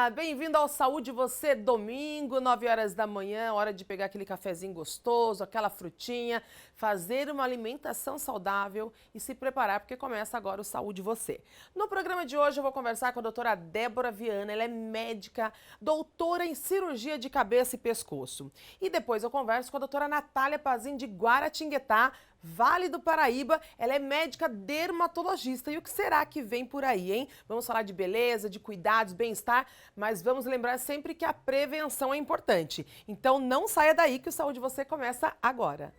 Olá, bem-vindo ao Saúde Você, domingo, 9 horas da manhã, hora de pegar aquele cafezinho gostoso, aquela frutinha, fazer uma alimentação saudável e se preparar, porque começa agora o Saúde Você. No programa de hoje eu vou conversar com a doutora Débora Viana, ela é médica, doutora em cirurgia de cabeça e pescoço. E depois eu converso com a doutora Natália Pazin de Guaratinguetá, Vale do Paraíba, ela é médica dermatologista. E o que será que vem por aí, hein? Vamos falar de beleza, de cuidados, bem-estar, mas vamos lembrar sempre que a prevenção é importante. Então não saia daí que o Saúde Você começa agora.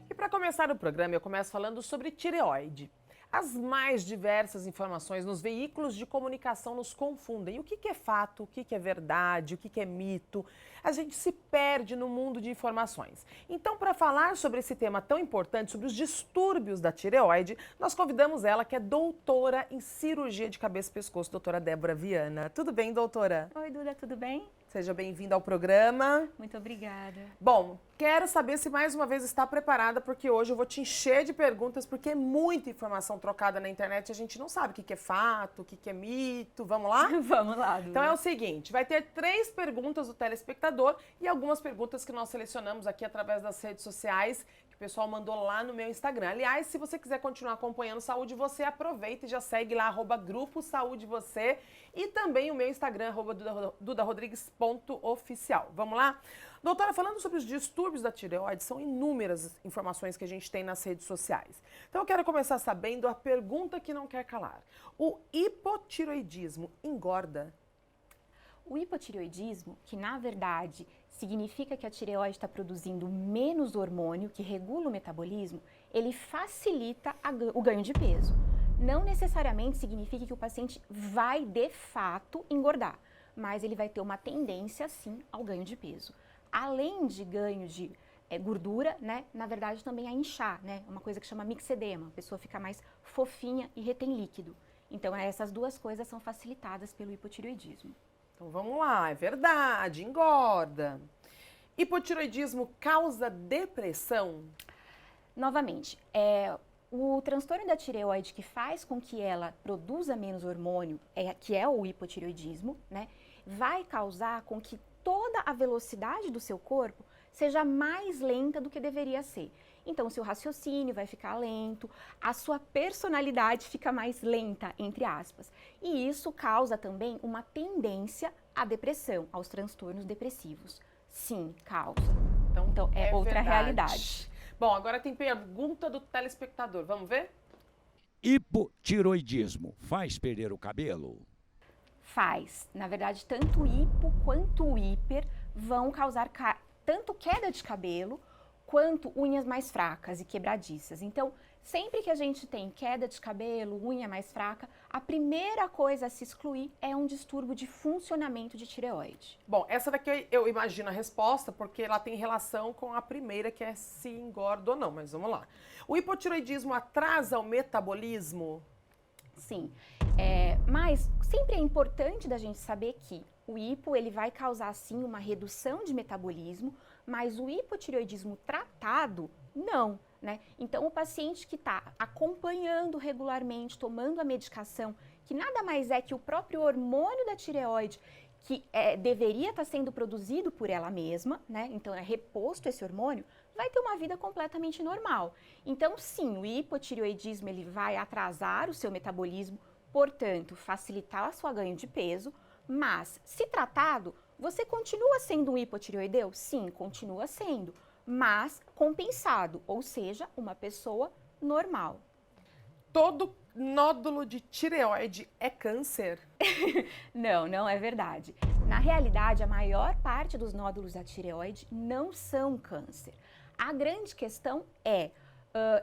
E para começar o programa, eu começo falando sobre tireoide. As mais diversas informações nos veículos de comunicação nos confundem. O que é fato, o que é verdade, o que é mito. A gente se perde no mundo de informações. Então, para falar sobre esse tema tão importante, sobre os distúrbios da tireoide, nós convidamos ela, que é doutora em cirurgia de cabeça e pescoço, doutora Débora Viana. Tudo bem, doutora? Oi, Duda, tudo bem? Seja bem-vinda ao programa. Muito obrigada. Bom, quero saber se mais uma vez está preparada, porque hoje eu vou te encher de perguntas, porque é muita informação trocada na internet e a gente não sabe o que é fato, o que é mito. Vamos lá? Vamos lá, Duda. Então é o seguinte, vai ter 3 perguntas do telespectador e algumas perguntas que nós selecionamos aqui através das redes sociais, que o pessoal mandou lá no meu Instagram. Aliás, se você quiser continuar acompanhando Saúde Você, aproveita e já segue lá, @grupo Saúde Você, e também o meu Instagram, @dudarodrigues.oficial. Vamos lá? Doutora, falando sobre os distúrbios da tireoide, são inúmeras informações que a gente tem nas redes sociais. Então eu quero começar sabendo a pergunta que não quer calar. O hipotireoidismo engorda? O hipotireoidismo, que na verdade significa que a tireoide está produzindo menos hormônio que regula o metabolismo, ele facilita o ganho de peso. Não necessariamente significa que o paciente vai de fato engordar, mas ele vai ter uma tendência sim ao ganho de peso. Além de ganho de gordura, né, na verdade também a inchar, né, uma coisa que chama mixedema, a pessoa fica mais fofinha e retém líquido. Então essas duas coisas são facilitadas pelo hipotireoidismo. Então vamos lá, é verdade, engorda. Hipotireoidismo causa depressão? Novamente, o transtorno da tireoide que faz com que ela produza menos hormônio, que é o hipotireoidismo, né, vai causar com que toda a velocidade do seu corpo seja mais lenta do que deveria ser. Então, o seu raciocínio vai ficar lento, a sua personalidade fica mais lenta, entre aspas. E isso causa também uma tendência à depressão, aos transtornos depressivos. Sim, causa. Então é outra verdade. Realidade. Bom, agora tem pergunta do telespectador. Vamos ver? Hipotiroidismo faz perder o cabelo? Faz. Na verdade, tanto o hipo quanto o hiper vão causar tanto queda de cabelo quanto unhas mais fracas e quebradiças. Então, sempre que a gente tem queda de cabelo, unha mais fraca, a primeira coisa a se excluir é um distúrbio de funcionamento de tireoide. Bom, essa daqui eu imagino a resposta, porque ela tem relação com a primeira, que é se engorda ou não, mas vamos lá. O hipotireoidismo atrasa o metabolismo? Sim, mas sempre é importante da gente saber que o hipo ele vai causar sim uma redução de metabolismo, mas o hipotireoidismo tratado, não, né? Então o paciente que está acompanhando regularmente, tomando a medicação, que nada mais é que o próprio hormônio da tireoide, que deveria estar sendo produzido por ela mesma, né? Então é reposto esse hormônio, vai ter uma vida completamente normal. Então sim, o hipotireoidismo ele vai atrasar o seu metabolismo, portanto facilitar o seu ganho de peso, mas se tratado, você continua sendo um hipotireoideu? Sim, continua sendo, mas compensado, ou seja, uma pessoa normal. Todo nódulo de tireoide é câncer? Não é verdade. Na realidade, a maior parte dos nódulos da tireoide não são câncer. A grande questão é,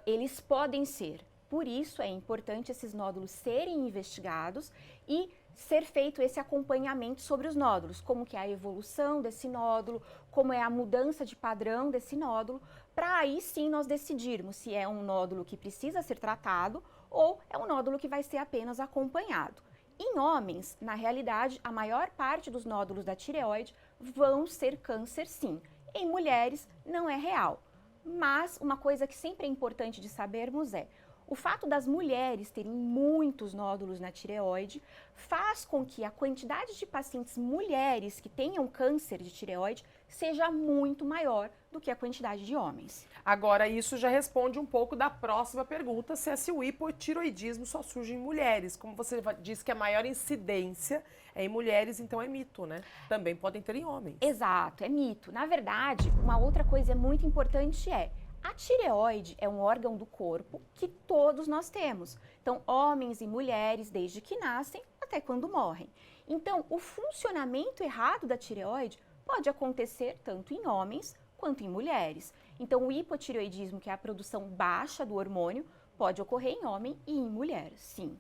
eles podem ser. Por isso é importante esses nódulos serem investigados e ser feito esse acompanhamento sobre os nódulos, como que é a evolução desse nódulo, como é a mudança de padrão desse nódulo, para aí sim nós decidirmos se é um nódulo que precisa ser tratado ou é um nódulo que vai ser apenas acompanhado. Em homens, na realidade, a maior parte dos nódulos da tireoide vão ser câncer sim. Em mulheres não é real. Mas uma coisa que sempre é importante de sabermos é o fato das mulheres terem muitos nódulos na tireoide faz com que a quantidade de pacientes mulheres que tenham câncer de tireoide seja muito maior do que a quantidade de homens. Agora, isso já responde um pouco da próxima pergunta, se é se o hipotiroidismo só surge em mulheres. Como você disse que a maior incidência é em mulheres, então é mito, né? Também podem ter em homens. Exato, é mito. Na verdade, uma outra coisa muito importante é a tireoide é um órgão do corpo que todos nós temos. Então, homens e mulheres, desde que nascem até quando morrem. Então, o funcionamento errado da tireoide pode acontecer tanto em homens quanto em mulheres. Então, o hipotireoidismo, que é a produção baixa do hormônio, pode ocorrer em homem e em mulher, sim.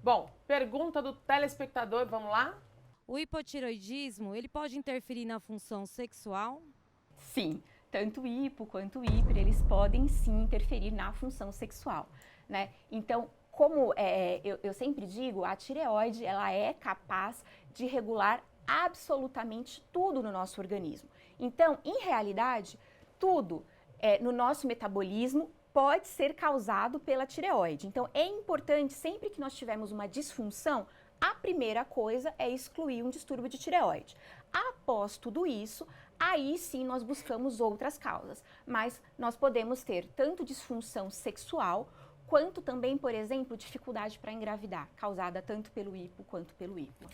Bom, pergunta do telespectador, vamos lá? O hipotireoidismo, ele pode interferir na função sexual? Sim. Tanto o hipo quanto o hiper, eles podem sim interferir na função sexual, né? Então, como eu sempre digo, a tireoide, ela é capaz de regular absolutamente tudo no nosso organismo. Então, em realidade, tudo no nosso metabolismo pode ser causado pela tireoide. Então, é importante, sempre que nós tivermos uma disfunção, a primeira coisa é excluir um distúrbio de tireoide. Após tudo isso, aí sim nós buscamos outras causas, mas nós podemos ter tanto disfunção sexual, quanto também, por exemplo, dificuldade para engravidar, causada tanto pelo hipo quanto pelo hipo.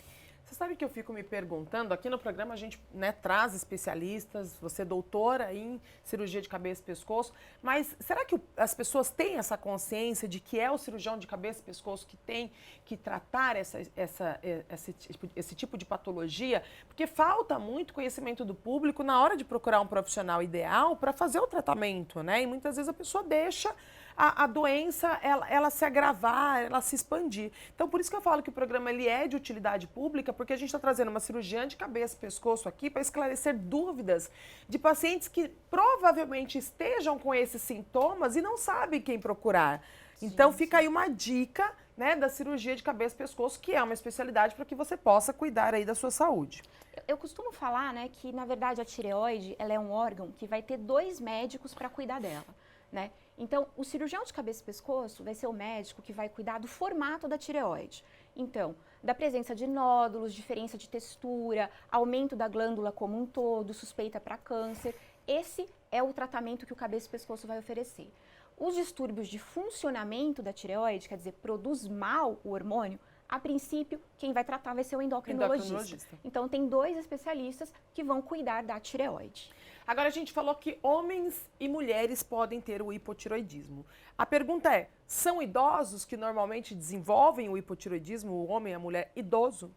Você sabe que eu fico me perguntando, aqui no programa a gente traz especialistas, você é doutora em cirurgia de cabeça e pescoço, mas será que as pessoas têm essa consciência de que é o cirurgião de cabeça e pescoço que tem que tratar esse tipo de patologia? Porque falta muito conhecimento do público na hora de procurar um profissional ideal para fazer o tratamento, né? E muitas vezes a pessoa deixa a doença ela se agravar, ela se expandir. Então, por isso que eu falo que o programa ele é de utilidade pública, porque a gente está trazendo uma cirurgiã de cabeça e pescoço aqui para esclarecer dúvidas de pacientes que provavelmente estejam com esses sintomas e não sabem quem procurar. Então, fica aí uma dica, né, da cirurgia de cabeça e pescoço, que é uma especialidade para que você possa cuidar aí da sua saúde. Eu costumo falar, né, que na verdade a tireoide, ela é um órgão que vai ter 2 médicos para cuidar dela, né? Então, o cirurgião de cabeça e pescoço vai ser o médico que vai cuidar do formato da tireoide. Então, da presença de nódulos, diferença de textura, aumento da glândula como um todo, suspeita para câncer. Esse é o tratamento que o cabeça e pescoço vai oferecer. Os distúrbios de funcionamento da tireoide, quer dizer, produz mal o hormônio, a princípio, quem vai tratar vai ser o endocrinologista. Então, tem 2 especialistas que vão cuidar da tireoide. Agora, a gente falou que homens e mulheres podem ter o hipotiroidismo. A pergunta é, são idosos que normalmente desenvolvem o hipotiroidismo, o homem e a mulher idoso?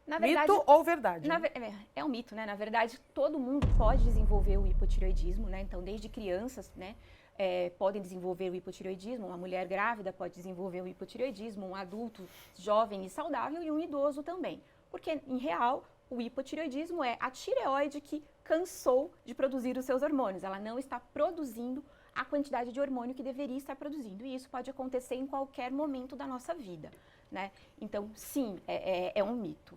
Na verdade, mito ou verdade? É um mito, né? Na verdade, todo mundo pode desenvolver o hipotiroidismo, né? Então, desde crianças, né? Podem desenvolver o hipotireoidismo, uma mulher grávida pode desenvolver o hipotireoidismo, um adulto jovem e saudável e um idoso também. Porque, em real, o hipotireoidismo é a tireoide que cansou de produzir os seus hormônios. Ela não está produzindo a quantidade de hormônio que deveria estar produzindo. E isso pode acontecer em qualquer momento da nossa vida, né? Então, sim, é um mito.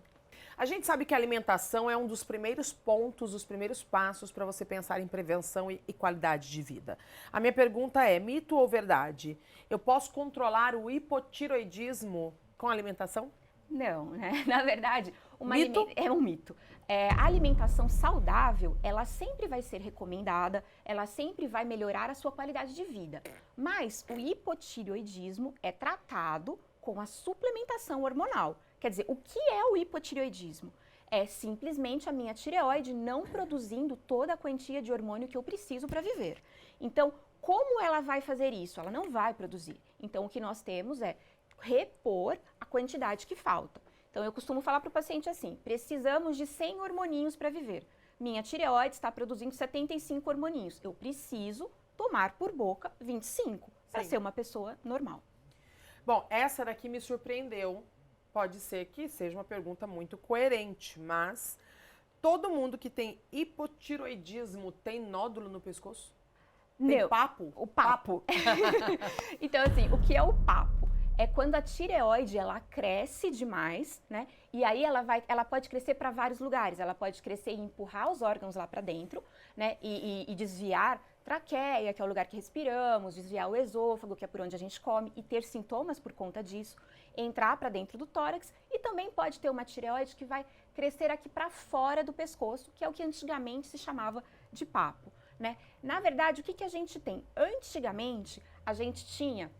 A gente sabe que a alimentação é um dos primeiros pontos, os primeiros passos para você pensar em prevenção e qualidade de vida. A minha pergunta é, mito ou verdade? Eu posso controlar o hipotiroidismo com a alimentação? Não, né? Na verdade, Mito? É um mito. A alimentação saudável, ela sempre vai ser recomendada, ela sempre vai melhorar a sua qualidade de vida. Mas o hipotireoidismo é tratado com a suplementação hormonal. Quer dizer, o que é o hipotireoidismo? É simplesmente a minha tireoide não produzindo toda a quantia de hormônio que eu preciso para viver. Então, como ela vai fazer isso? Ela não vai produzir. Então, o que nós temos é repor a quantidade que falta. Então, eu costumo falar para o paciente assim, precisamos de 100 hormoninhos para viver. Minha tireoide está produzindo 75 hormoninhos. Eu preciso tomar por boca 25 para ser uma pessoa normal. Bom, essa daqui me surpreendeu. Pode ser que seja uma pergunta muito coerente, mas todo mundo que tem hipotiroidismo tem nódulo no pescoço? Tem papo? O papo. Então, assim, o que é o papo? é quando a tireoide ela cresce demais, né? E aí ela pode crescer para vários lugares. Ela pode crescer e empurrar os órgãos lá para dentro, né? E desviar traqueia, que é o lugar que respiramos, desviar o esôfago, que é por onde a gente come, e ter sintomas por conta disso, entrar para dentro do tórax, e também pode ter uma tireoide que vai crescer aqui para fora do pescoço, que é o que antigamente se chamava de papo, né? Na verdade, o que a gente tem? Antigamente, a gente tinha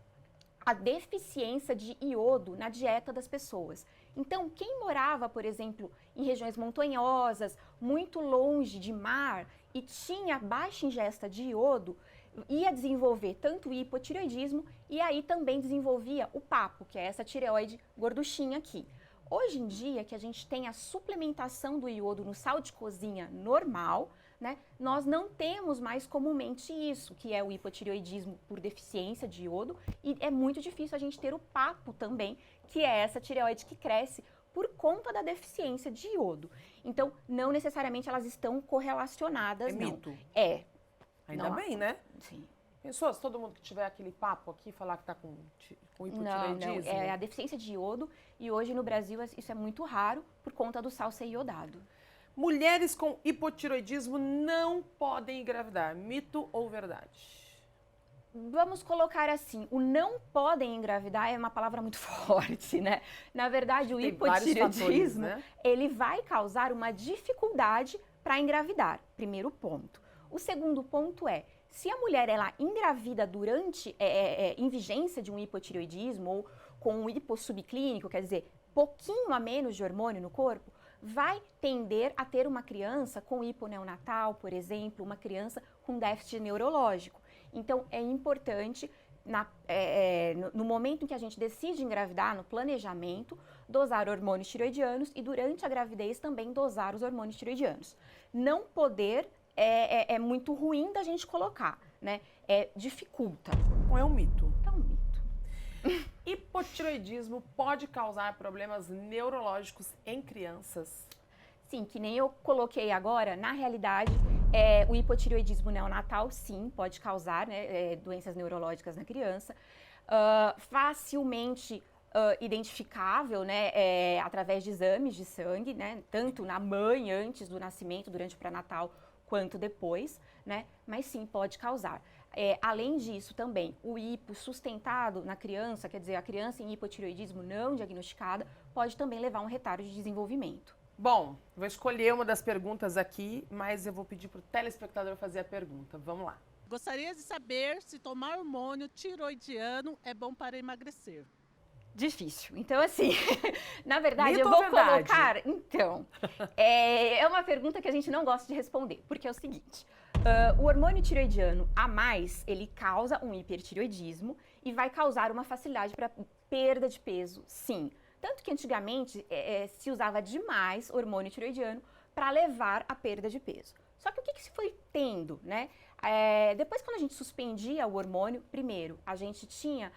a deficiência de iodo na dieta das pessoas. Então, quem morava, por exemplo, em regiões montanhosas, muito longe de mar e tinha baixa ingesta de iodo, ia desenvolver tanto o hipotireoidismo e aí também desenvolvia o papo, que é essa tireoide gorduchinha aqui. Hoje em dia, que a gente tem a suplementação do iodo no sal de cozinha normal, né, nós não temos mais comumente isso, que é o hipotireoidismo por deficiência de iodo, e é muito difícil a gente ter o papo também, que é essa tireoide que cresce por conta da deficiência de iodo. Então, não necessariamente elas estão correlacionadas, não. Mito. É. Ainda Não, bem, né? Sim. Pensou, se todo mundo que tiver aquele papo aqui falar que tá com Não, hipotireoidismo? é a deficiência de iodo, e hoje no Brasil isso é muito raro por conta do sal ser iodado. Mulheres com hipotireoidismo não podem engravidar. Mito ou verdade? Vamos colocar assim, o não podem engravidar é uma palavra muito forte, né? Na verdade, o Tem vários fatores, hipotireoidismo, né? ele vai causar uma dificuldade para engravidar, primeiro ponto. O segundo ponto é, se a mulher ela engravida durante, em vigência de um hipotireoidismo ou com um hipossubclínico, quer dizer, pouquinho a menos de hormônio no corpo, vai tender a ter uma criança com hiponeonatal, por exemplo, uma criança com déficit neurológico. Então, é importante, no momento em que a gente decide engravidar, no planejamento, dosar hormônios tireoidianos e durante a gravidez também dosar os hormônios tireoidianos. Não poder é muito ruim da gente colocar, né? Dificulta. Ou é um mito? É um mito. Hipotireoidismo pode causar problemas neurológicos em crianças? Sim, que nem eu coloquei agora, na realidade, o hipotireoidismo neonatal, sim, pode causar, né, doenças neurológicas na criança. Facilmente identificável, né, através de exames de sangue, né, tanto na mãe antes do nascimento, durante o pré-natal, quanto depois, né, mas sim, pode causar. Além disso, também, o hipo sustentado na criança, quer dizer, a criança em hipotireoidismo não diagnosticada, pode também levar a um retardo de desenvolvimento. Bom, vou escolher uma das perguntas aqui, mas eu vou pedir para o telespectador fazer a pergunta. Vamos lá. Gostaria de saber se tomar hormônio tiroidiano é bom para emagrecer. Difícil. Então, assim, na verdade, Mito eu ou vou verdade? colocar... Então, é uma pergunta que a gente não gosta de responder, porque é o seguinte, o hormônio tiroidiano a mais, ele causa um hipertireoidismo e vai causar uma facilidade para perda de peso, sim. Tanto que antigamente se usava demais hormônio tiroidiano para levar à perda de peso. Só que o que se foi tendo, né? Depois, quando a gente suspendia o hormônio, primeiro, a gente tinha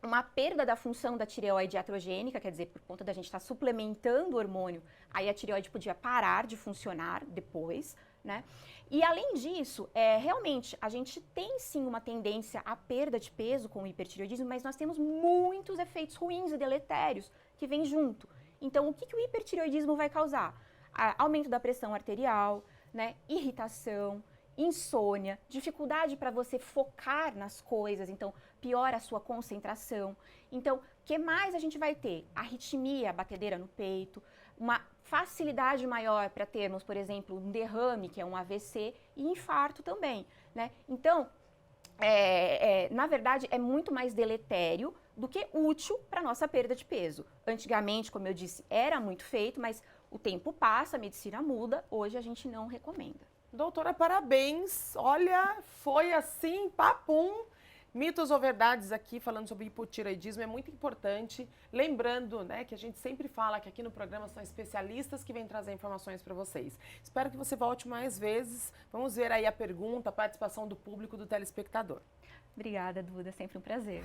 uma perda da função da tireoide iatrogênica, quer dizer, por conta da gente estar suplementando o hormônio, aí a tireoide podia parar de funcionar depois, né? E além disso, realmente, a gente tem sim uma tendência à perda de peso com o hipertireoidismo, mas nós temos muitos efeitos ruins e deletérios que vêm junto. Então, o que o hipertireoidismo vai causar? Aumento da pressão arterial, né? Irritação, insônia, dificuldade para você focar nas coisas, então piora a sua concentração. Então, o que mais a gente vai ter? Arritmia, batedeira no peito, uma facilidade maior para termos, por exemplo, um derrame, que é um AVC, e infarto também, né? Então, na verdade, é muito mais deletério do que útil para nossa perda de peso. Antigamente, como eu disse, era muito feito, mas o tempo passa, a medicina muda, hoje a gente não recomenda. Doutora, parabéns. Olha, foi assim, papum. Mitos ou verdades aqui, falando sobre hipotireoidismo, é muito importante. Lembrando, né, que a gente sempre fala que aqui no programa são especialistas que vêm trazer informações para vocês. Espero que você volte mais vezes. Vamos ver aí a pergunta, a participação do público, do telespectador. Obrigada, Duda, sempre um prazer.